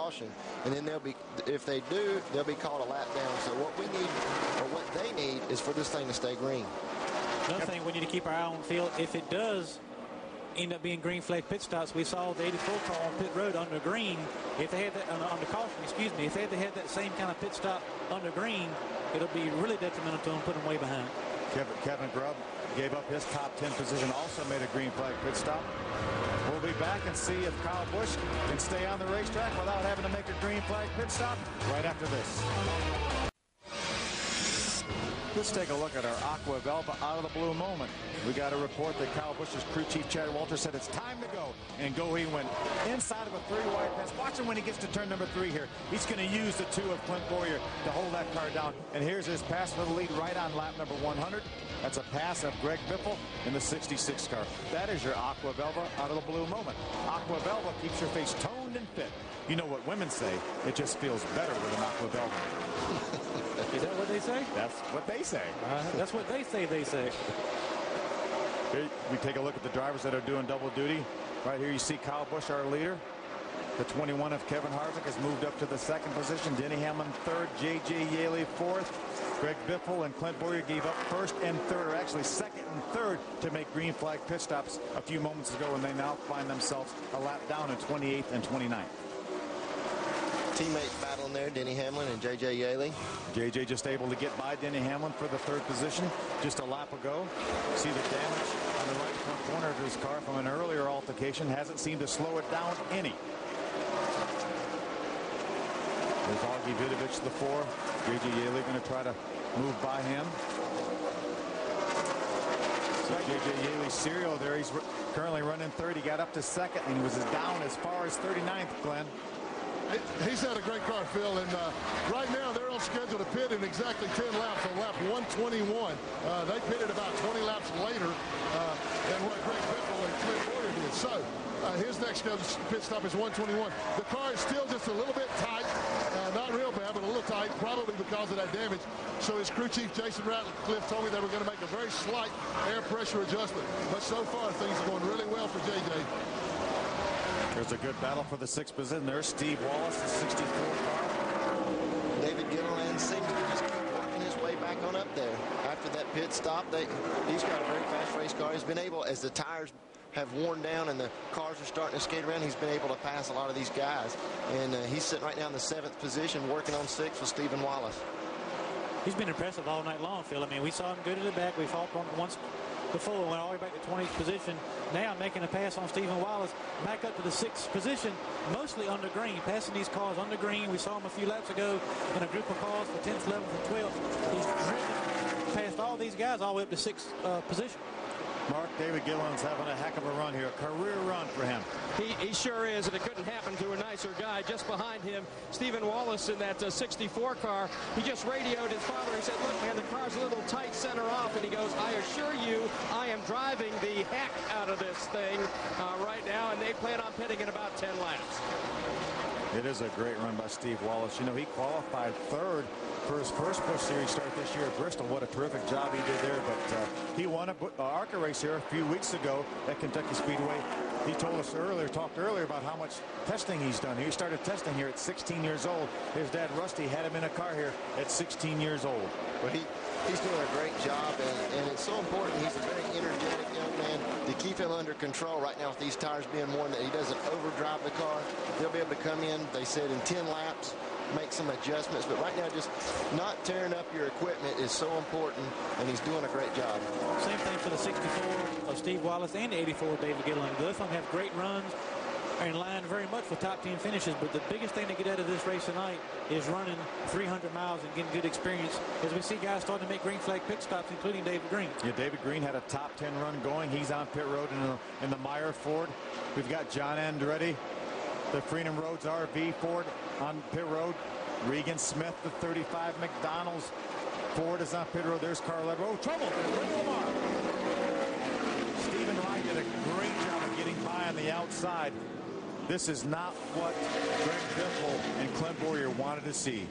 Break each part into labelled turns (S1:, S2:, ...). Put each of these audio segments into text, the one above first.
S1: caution, and then if they do, they'll be called a lap down. So what we need, or what they need, is for this thing to stay green.
S2: Another thing we need to keep our eye on the field, if it does end up being green flag pit stops, we saw the 84 car on pit road under green. If they had that under caution, excuse me, if they had that same kind of pit stop under green, it'll be really detrimental to them, put them way behind.
S3: Kevin Grubb gave up his top 10 position, also made a green flag pit stop. We'll be back and see if Kyle Busch can stay on the racetrack without having to make a green flag pit stop right after this. Let's take a look at our Aqua Velva out of the blue moment. We got a report that Kyle Busch's crew chief Chad Walter said it's time to go. And go he went inside of a 3-wide pass. Watch him when he gets to turn number 3 here. He's going to use the 2 of Clint Bowyer to hold that car down. And here's his pass for the lead right on lap number 100. That's a pass of Greg Biffle in the 66 car. That is your Aqua Velva out of the blue moment. Aqua Velva keeps your face toned and fit. You know what women say, it just feels better with an Aqua Velva.
S2: Is that what they say?
S3: That's what they say.
S2: That's what they say.
S3: Here we take a look at the drivers that are doing double duty. Right here you see Kyle Busch, our leader. The 21 of Kevin Harvick has moved up to the 2nd position. Denny Hamlin 3rd, J.J. Yaley 4th. Greg Biffle and Clint Bowyer gave up 1st and 3rd, or actually 2nd and 3rd, to make green flag pit stops a few moments ago, and they now find themselves a lap down in 28th and 29th.
S1: Teammates battling there, Denny Hamlin and J.J. Yaley.
S3: J.J. just able to get by Denny Hamlin for the 3rd position just a lap ago. See the damage on the right front corner of his car from an earlier altercation. Hasn't seemed to slow it down any. There's Augie Vidovich, the 4. J.J. Yaley going to try to move by him. See J.J. Yaley's serial there. He's currently running 3rd. He got up to 2nd, and he was down as far as 39th, Glenn.
S4: He's had a great car, Phil, and right now they're on schedule to pit in exactly 10 laps on lap 121. They pitted about 20 laps later than what Greg Biffle and Clint Bowyer did. So his next scheduled pit stop is 121. The car is still just a little bit tight, not real bad, but a little tight, probably because of that damage. So his crew chief, Jason Ratcliffe, told me they were going to make a very slight air pressure adjustment. But so far, things are going really well for JJ.
S3: There's a good battle for the 6th position. There's Steve Wallace, the 64 car.
S1: David Gilliland seems to just keep working his way back on up there. After that pit stop, he's got a very fast race car. He's been able, as the tires have worn down and the cars are starting to skate around, he's been able to pass a lot of these guys. And he's sitting right now in the 7th position, working on 6th with Stephen Wallace.
S2: He's been impressive all night long, Phil. I mean, we saw him go to the back. We fought on once before, went all the way back to 20th position. Now making a pass on Stephen Wallace back up to the 6th position, mostly under green, passing these cars under green. We saw him a few laps ago in a group of cars for 10th, 11th, and 12th. He's driven past all these guys all the way up to 6th position.
S3: Mark, David Gilliland's having a heck of a run here, a career run for him.
S5: He sure is, and it couldn't happen to a nicer guy. Just behind him, Stephen Wallace in that 64 car. He just radioed his father. He said, look, man, the car's a little tight center off. And he goes, I assure you, I am driving the heck out of this thing right now. And they plan on pitting in about 10 laps.
S3: It is a great run by Steve Wallace. You know, he qualified 3rd for his first Busch Series start this year at Bristol. What a terrific job he did there. But he won an ARCA race here a few weeks ago at Kentucky Speedway. He told us talked earlier about how much testing he's done. He started testing here at 16 years old. His dad, Rusty, had him in a car here at 16 years old.
S1: Well, he's doing a great job, and it's so important. He's a very energetic young man to keep him under control right now with these tires being worn, that he doesn't overdrive the car. They'll be able to come in, they said, in 10 laps, make some adjustments. But right now, just not tearing up your equipment is so important, and he's doing a great job.
S2: Same thing for the 64 of Steve Wallace and the 84 of David Gilliland. Both of them have great runs, are in line very much with top 10 finishes. But the biggest thing to get out of this race tonight is running 300 miles and getting good experience, as we see guys starting to make green flag pit stops, including David Green.
S3: Yeah, David Green had a top 10 run going. He's on pit road in the Meijer Ford. We've got John Andretti, the Freedom Roads RV Ford, on pit road. Regan Smith, the 35 McDonald's Ford, is on pit road. There's Carl Edwards. Oh, trouble there. Rick Lamar. Stephen Wright did a great job of getting by on the outside. This is not what Greg Biffle and Clint Bowyer wanted to see.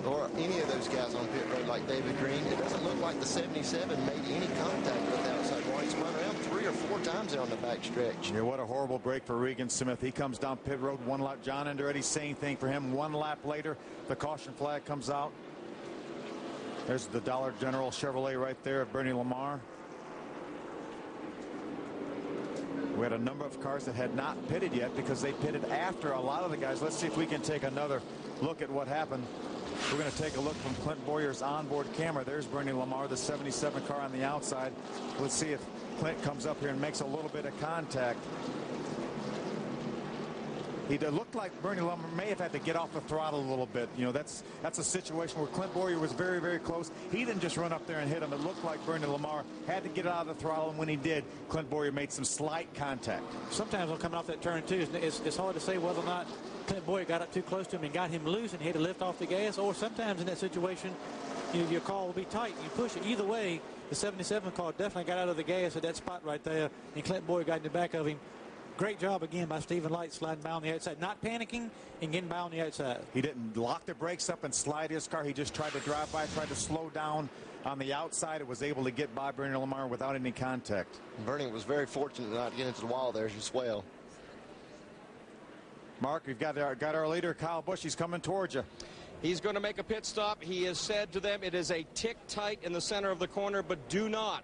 S1: Or any of those guys on pit road like David Green. It doesn't look like the 77 made any contact with the outside wall. He spun around 3 or 4 times there on the back stretch.
S3: Yeah, what a horrible break for Regan Smith. He comes down pit road 1 lap. John Andretti's same thing for him. 1 lap later, the caution flag comes out. There's the Dollar General Chevrolet right there of Bernie Lamar. We had a number of cars that had not pitted yet because they pitted after a lot of the guys. Let's see if we can take another look at what happened. We're going to take a look from Clint Boyer's onboard camera. There's Bernie Lamar, the 77 car on the outside. Let's see if Clint comes up here and makes a little bit of contact. He looked like Bernie Lamar may have had to get off the throttle a little bit. You know, that's a situation where Clint Boyer was very, very close. He didn't just run up there and hit him. It looked like Bernie Lamar had to get out of the throttle, and when he did, Clint Boyer made some slight contact.
S2: Sometimes when coming off that turn, too, it's hard to say whether or not Clint Boyer got up too close to him and got him loose and he had to lift off the gas, or sometimes in that situation, your car will be tight. You push it. Either way, the 77 car definitely got out of the gas at that spot right there, and Clint Boyer got in the back of him. Great job again by Stephen Light sliding by on the outside, not panicking and getting by on the outside.
S3: He didn't lock the brakes up and slide his car. He just tried to drive by, tried to slow down on the outside. It was able to get by Bernie Lamar without any contact.
S1: Bernie was very fortunate not to get into the wall there as well.
S3: Mark, we've got our leader, Kyle Busch. He's coming towards you.
S5: He's going to make a pit stop. He has said to them it is a tick tight in the center of the corner, but do not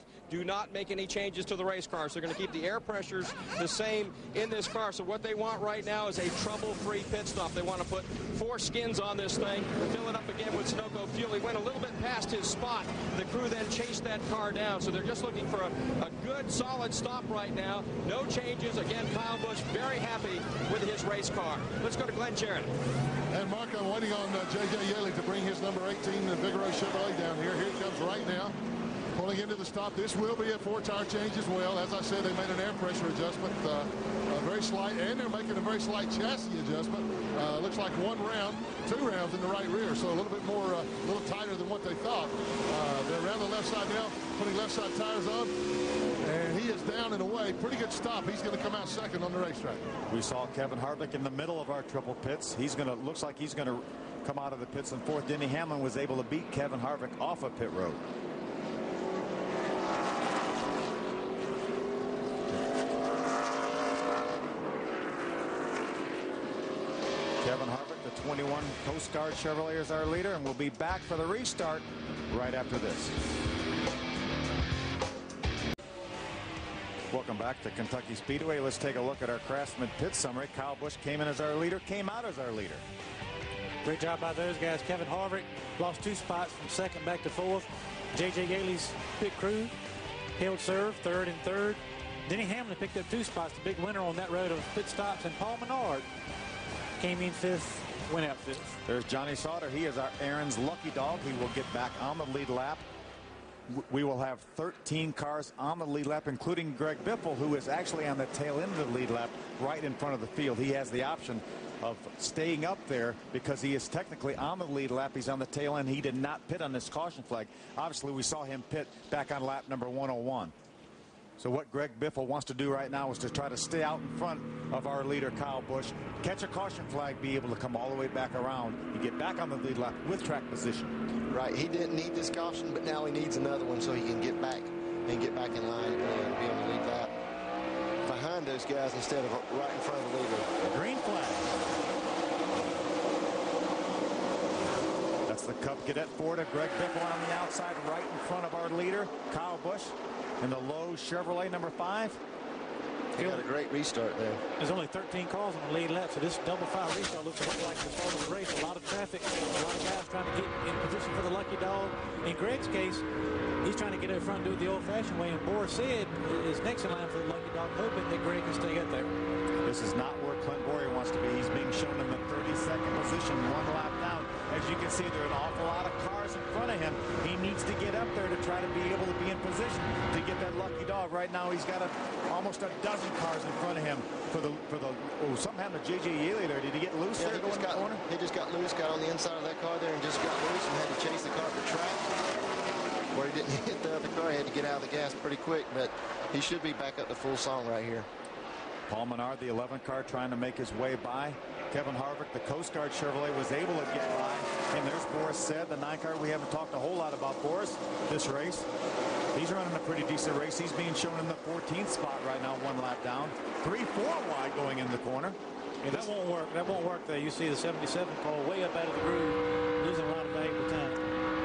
S5: make any changes to the race car. So they're going to keep the air pressures the same in this car. So what they want right now is a trouble-free pit stop. They want to put 4 skins on this thing, fill it up again with Sunoco fuel. He went a little bit past his spot. The crew then chased that car down. So they're just looking for a good, solid stop right now. No changes. Again, Kyle Busch very happy with his race car. Let's go to Glenn Sheridan.
S4: And Mark, I'm waiting on J.J. Yeley to bring his number 18 Vigoro Chevrolet down here. Here he comes right now. Pulling into the stop. This will be a 4-tire change as well. As I said, they made an air pressure adjustment, very slight, and they're making a very slight chassis adjustment. Looks like 1 round, 2 rounds in the right rear, so a little bit more, a little tighter than what they thought. They're around the left side now, putting left side tires on, and he is down and away. Pretty good stop. He's going to come out second on the racetrack.
S3: We saw Kevin Harvick in the middle of our triple pits. Looks like he's going to come out of the pits in 4th. Denny Hamlin was able to beat Kevin Harvick off of pit road. Kevin Harvick, the 21 Coast Guard Chevrolet, is our leader, and we'll be back for the restart right after this. Welcome back to Kentucky Speedway. Let's take a look at our Craftsman pit summary. Kyle Busch came in as our leader, came out as our leader.
S2: Great job by those guys. Kevin Harvick lost 2 spots from 2nd back to 4th. J.J. Yaley's pit crew held serve 3rd and 3rd. Denny Hamlin picked up 2 spots, the big winner on that road of pit stops, and Paul Menard came in 5th, went out 5th.
S3: There's Johnny Sauter. He is our Aaron's lucky dog. He will get back on the lead lap. We will have 13 cars on the lead lap, including Greg Biffle, who is actually on the tail end of the lead lap right in front of the field. He has the option of staying up there because he is technically on the lead lap. He's on the tail end. He did not pit on this caution flag. Obviously, we saw him pit back on lap number 101. So what Greg Biffle wants to do right now is to try to stay out in front of our leader, Kyle Busch, catch a caution flag, be able to come all the way back around and get back on the lead lap with track position.
S1: Right, he didn't need this caution, but now he needs another one so he can get back in line and be on the lead lap behind those guys instead of right in front of the leader.
S3: Green flag. That's the Cub Cadet Ford of Greg Biffle on the outside, right in front of our leader, Kyle Busch, in the Lowe's Chevrolet number 5.
S1: He got a great restart there.
S2: There's only 13 cars on the lead lap, so this double file restart looks a lot like the start of the race. A lot of traffic, a lot of guys trying to get in position for the lucky dog. In Greg's case, he's trying to get up front and do it the old-fashioned way, and Boris said is next in line for the lucky dog, hoping that Greg can stay up there.
S3: This is not where Clint Boyer wants to be. He's being shown in the 32nd position, 1 lap down. As you can see, there are an awful lot of cars in front of him. He needs to get up there to try to be able to be in position to get that lucky dog. Right now, he's got almost a dozen cars in front of him for the something happened to J.J. Yaley there. Did he get loose there going in the corner?
S1: He just got loose, got on the inside of that car there and just got loose and had to chase the car for track. Where he didn't hit the other car, he had to get out of the gas pretty quick, but he should be back up to full song right here.
S3: Paul Menard, the 11 car, trying to make his way by Kevin Harvick, the Coast Guard Chevrolet, was able to get by. And there's Boris Said, the 9 car. We haven't talked a whole lot about Boris this race. He's running a pretty decent race. He's being shown in the 14th spot right now, 1 lap down. 3-4 wide going in the corner.
S2: And that won't work. That won't work there. You see the 77 car way up out of the groove, losing a lot of valuable time.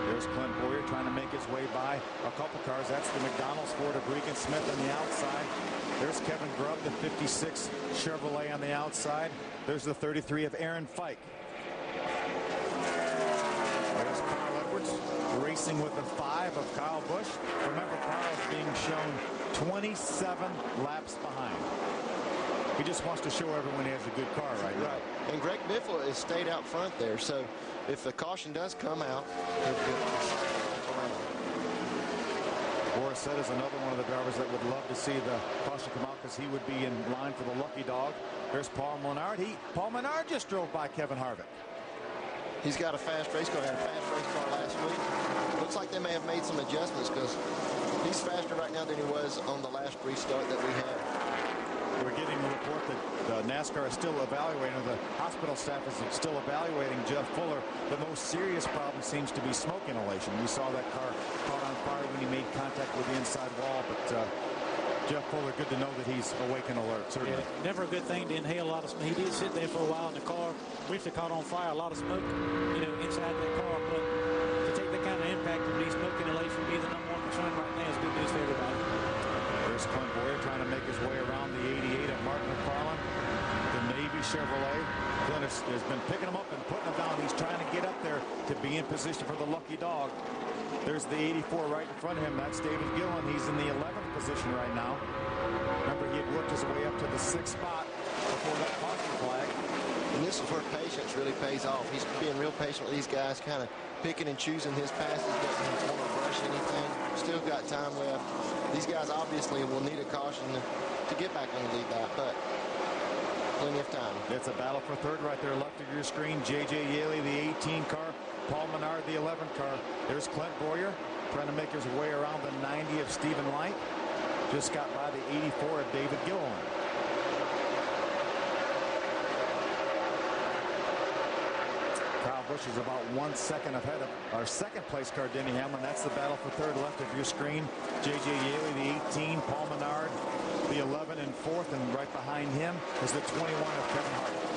S3: There's Clint Boyer trying to make his way by a couple cars. That's the McDonald's Ford of Regan Smith on the outside. There's Kevin Grubb, the 56 Chevrolet on the outside. There's the 33 of Aaron Fike. There's Carl Edwards racing with the 5 of Kyle Busch. Remember, Carl's being shown 27 laps behind. He just wants to show everyone he has a good car right now.
S1: Right. And Greg Biffle has stayed out front there. So if the caution does come out, he'll be around.
S3: Boris Said is another one of the drivers that would love to see the caution come out because he would be in line for the lucky dog. There's Paul Menard. Paul Menard just drove by Kevin Harvick.
S1: He's got a fast race car. Had a fast race car last week. Looks like they may have made some adjustments because he's faster right now than he was on the last restart that we had.
S3: We're getting a report that Nascar is still evaluating, or the hospital staff is still evaluating Jeff Fuller. The most serious problem seems to be smoke inhalation. We saw that car caught on fire when he made contact with the inside wall, but Jeff Fuller, good to know that he's awake and alert, certainly.
S2: Yeah, never a good thing to inhale a lot of smoke. He did sit there for a while in the car, briefly caught on fire, a lot of smoke, inside that car, but to take that kind of impact and be smoke inhalation be the number 1 concern right now is good news for everybody.
S3: There's Clint Boyer trying to make his way around the 88 of Mark McFarland, the Navy Chevrolet. Clint has been picking him up and putting him down. He's trying to get up there to be in position for the lucky dog. There's the 84 right in front of him. That's David Gillen. He's in the 11th position right now. Remember, he had worked his way up to the 6th spot before that caution flag.
S1: And this is where patience really pays off. He's being real patient with these guys, kind of picking and choosing his passes, doesn't want to rush anything. Still got time left. These guys obviously will need a caution to get back on the lead lap, but plenty of time.
S3: It's a battle for third right there left of your screen. J.J. Yaley, the 18 car. Paul Menard, the 11 car. There's Clint Boyer trying to make his way around the 90 of Stephen Light. Just got by the 84 of David Gillen. Kyle Busch is about 1 second ahead of our second place car, Denny Hamlin. That's the battle for third left of your screen. J.J. Yaley, the 18. Paul Menard, the 11 and 4th. And right behind him is the 21 of Kevin Harvick.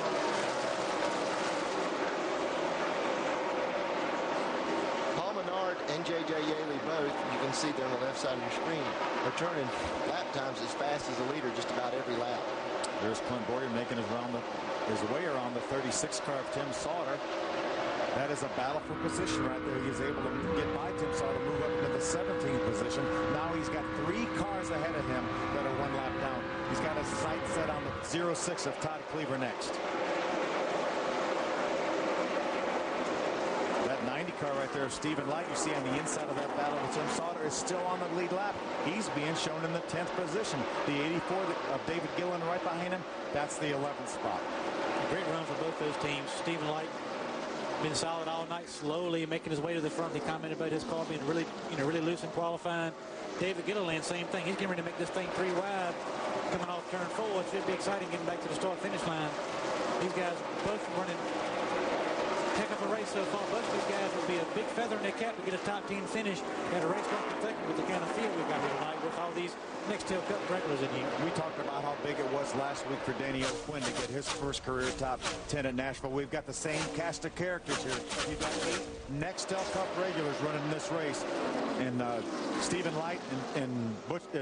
S1: And J.J. Yaley both, you can see there on the left side of your screen, are turning lap times as fast as the leader just about every lap.
S3: There's Clint Boyer making his way around the 36 car of Tim Sauter. That is a battle for position right there. He's able to get by Tim Sauter, move up into the 17th position. Now he's got 3 cars ahead of him that are 1 lap down. He's got his sights set on the 06 of Todd Cleaver next. 90 car right there of Stephen Light, you see on the inside of that battle with Tim Sauter, is still on the lead lap. He's being shown in the 10th position. The 84 of David Gillen right behind him, that's the 11th spot.
S2: Great run for both those teams. Stephen Light been solid all night, slowly making his way to the front. He commented about his car being really loose in qualifying. David Gilliland, same thing. He's getting ready to make this thing 3 wide coming off turn 4. It should be exciting getting back to the start-finish line. These guys both running heck of a race so far. Both these guys will be a big feather in their cap to get a top 10 finish at a race like Kentucky with the kind of field we've got here tonight with all these next tail cup regulars in here.
S3: We talked about how big it was last week for Danny O'Quinn to get his first career top 10 at Nashville. We've got the same cast of characters here. You've got 8 Nextel Cup regulars running in this race. And Stephen Light and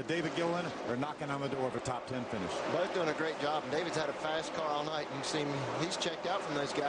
S3: David Gillen are knocking on the door of a top 10 finish.
S1: Both doing a great job. And David's had a fast car all night. You see him, he's checked out from those guys.